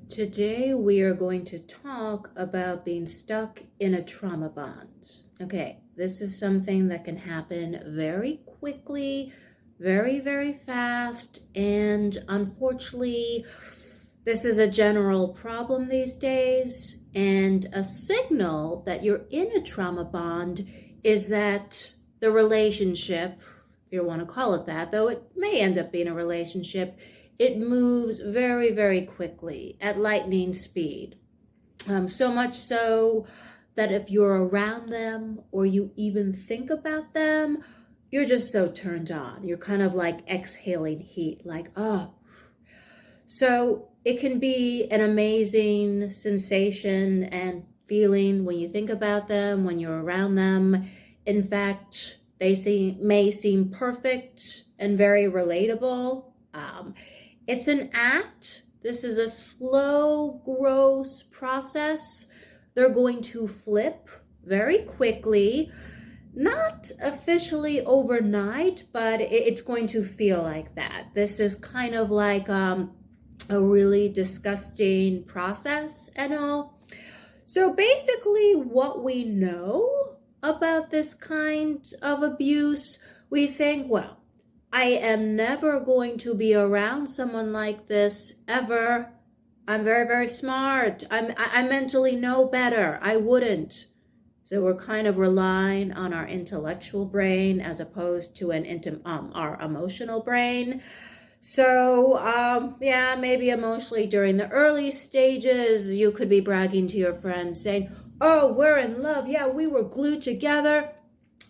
Today we are going to talk about being stuck in a trauma bond. Okay, this is something that can happen very quickly, very, very fast, and unfortunately, this is a general problem these days. And a signal that you're in a trauma bond is that the relationship, if you want to call it that, though it may end up being a relationship, it moves very, very quickly at lightning speed. So much so that if you're around them or you even think about them, you're just so turned on. You're kind of like exhaling heat, like, oh. So it can be an amazing sensation and feeling when you think about them, when you're around them. In fact, they may seem perfect and very relatable. It's an act. This is a slow, gross process. They're going to flip very quickly, not officially overnight, but it's going to feel like that. This is kind of like a really disgusting process and all. So basically what we know about this kind of abuse, we think, well, I am never going to be around someone like this ever. I'm very, very smart. I mentally know better. I wouldn't. So we're kind of relying on our intellectual brain as opposed to our emotional brain. So, yeah, maybe emotionally during the early stages, you could be bragging to your friends saying, oh, we're in love. Yeah, we were glued together.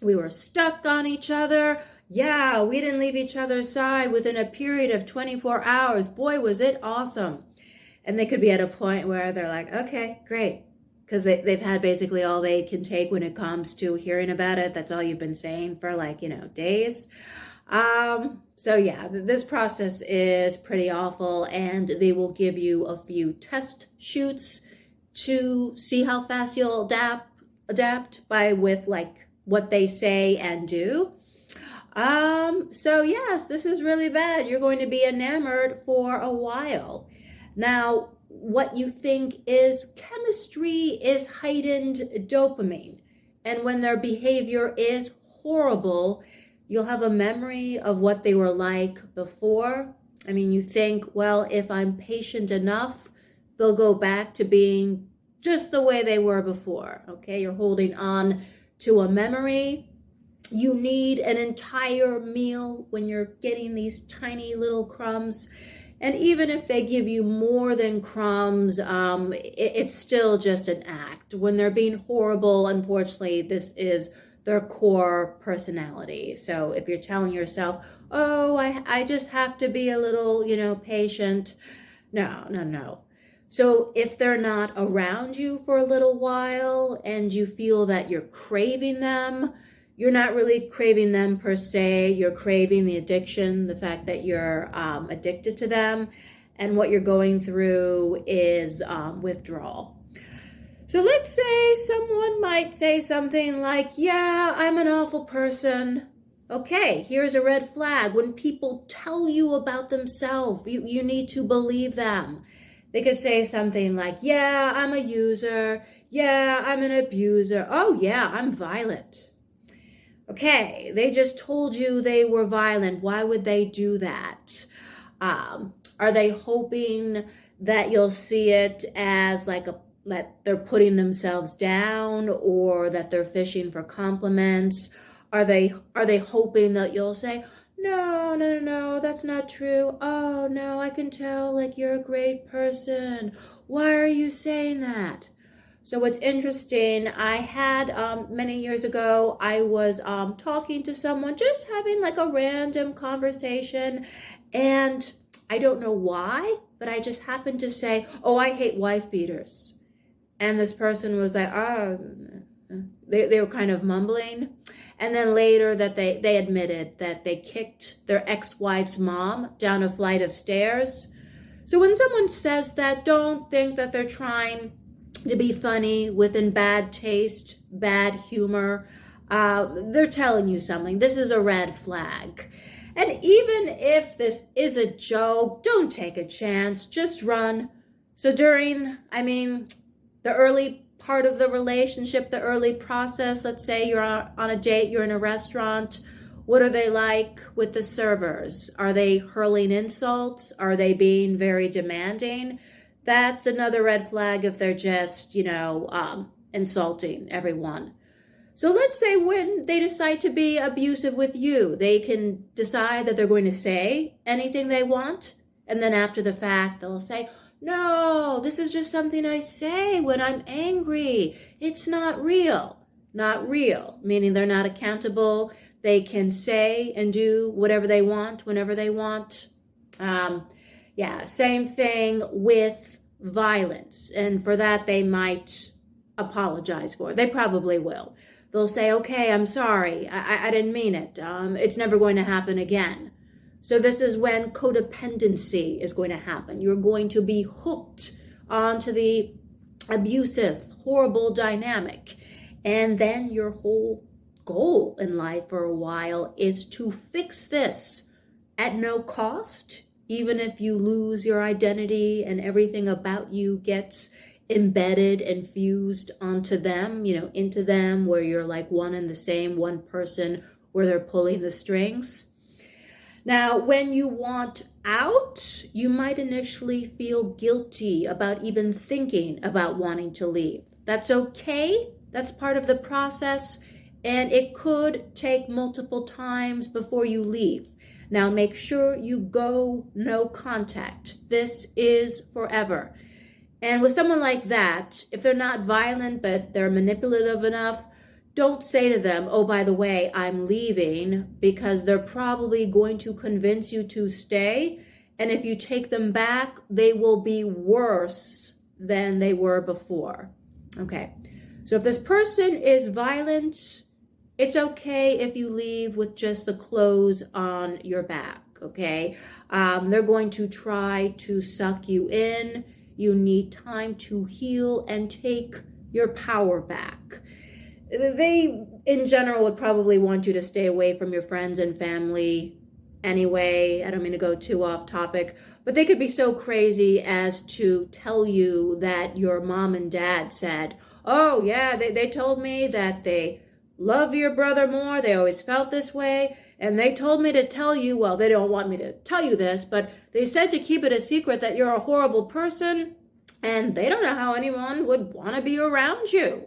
We were stuck on each other. Yeah, we didn't leave each other's side within a period of 24 hours. Boy, was it awesome. And they could be at a point where they're like, okay, great. Because they've had basically all they can take when it comes to hearing about it. That's all you've been saying for days. So yeah, this process is pretty awful, and they will give you a few test shoots to see how fast you'll adapt with what they say and do. So yes, this is really bad. You're going to be enamored for a while. Now, what you think is chemistry is heightened dopamine. And when their behavior is horrible, you'll have a memory of what they were like before. I mean, you think, well, if I'm patient enough, they'll go back to being just the way they were before. Okay, you're holding on to a memory. You need an entire meal when you're getting these tiny little crumbs. And even if they give you more than crumbs, it's still just an act. When they're being horrible, unfortunately, this is their core personality. So if you're telling yourself, oh, I just have to be a little, patient. No. So if they're not around you for a little while and you feel that you're craving them, you're not really craving them per se. You're craving the addiction, the fact that you're addicted to them. And what you're going through is withdrawal. So let's say someone might say something like, yeah, I'm an awful person. Okay, here's a red flag. When people tell you about themselves, you need to believe them. They could say something like, yeah, I'm a user. Yeah, I'm an abuser. Oh, yeah, I'm violent. Okay, they just told you they were violent. Why would they do that? Are they hoping that you'll see it as that they're putting themselves down, or that they're fishing for compliments? Are they hoping that you'll say, no, that's not true. Oh, no, I can tell you're a great person. Why are you saying that? So what's interesting, I had many years ago, I was talking to someone, just having a random conversation, and I don't know why, but I just happened to say, oh, I hate wife beaters. And this person was like, oh, they were kind of mumbling. And then later that they admitted that they kicked their ex-wife's mom down a flight of stairs. So when someone says that, don't think that they're trying to be funny, within bad taste, bad humor. They're telling you something. This is a red flag. And even if this is a joke, don't take a chance. Just run. So during, the early part of the relationship, the early process, let's say you're on a date, you're in a restaurant, what are they like with the servers? Are they hurling insults? Are they being very demanding? That's another red flag if they're just, insulting everyone. So let's say when they decide to be abusive with you, they can decide that they're going to say anything they want. And then after the fact, they'll say, no, this is just something I say when I'm angry. It's not real. Not real, meaning they're not accountable. They can say and do whatever they want, whenever they want. Same thing with violence. And for that, they might apologize for it. They probably will. They'll say, okay, I'm sorry. I didn't mean it. It's never going to happen again. So this is when codependency is going to happen. You're going to be hooked onto the abusive, horrible dynamic. And then your whole goal in life for a while is to fix this at no cost, even if you lose your identity and everything about you gets embedded and fused onto them, into them, where you're like one and the same, one person, where they're pulling the strings. Now, when you want out, you might initially feel guilty about even thinking about wanting to leave. That's okay. That's part of the process. And it could take multiple times before you leave. Now, make sure you go no contact. This is forever. And with someone like that, if they're not violent, but they're manipulative enough, don't say to them, oh, by the way, I'm leaving, because they're probably going to convince you to stay. And if you take them back, they will be worse than they were before. Okay. So if this person is violent, it's okay if you leave with just the clothes on your back. Okay. They're going to try to suck you in. You need time to heal and take your power back. They, in general, would probably want you to stay away from your friends and family anyway. I don't mean to go too off topic, but they could be so crazy as to tell you that your mom and dad said, oh, yeah, they told me that they love your brother more. They always felt this way. And they told me to tell you, well, they don't want me to tell you this, but they said to keep it a secret that you're a horrible person, and they don't know how anyone would want to be around you.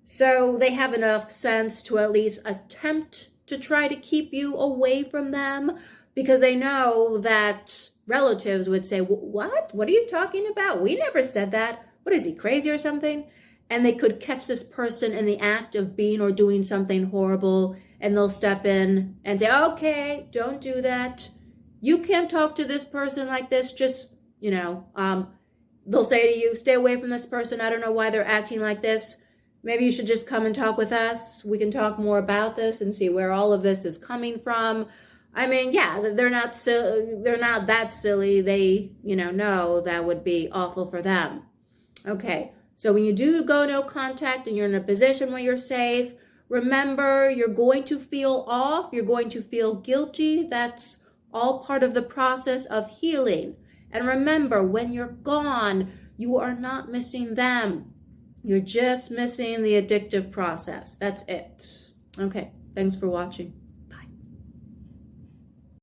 So they have enough sense to at least attempt to try to keep you away from them, because they know that relatives would say, what? What are you talking about? We never said that. What, is he crazy or something? And they could catch this person in the act of being or doing something horrible, and they'll step in and say, okay, don't do that. You can't talk to this person like this. Just, they'll say to you, stay away from this person. I don't know why they're acting like this. Maybe you should just come and talk with us. We can talk more about this and see where all of this is coming from. They're not that silly. They, know that would be awful for them. Okay. So when you do go no contact and you're in a position where you're safe, remember, you're going to feel off. You're going to feel guilty. That's all part of the process of healing. And remember, when you're gone, you are not missing them. You're just missing the addictive process. That's it. Okay. Thanks for watching.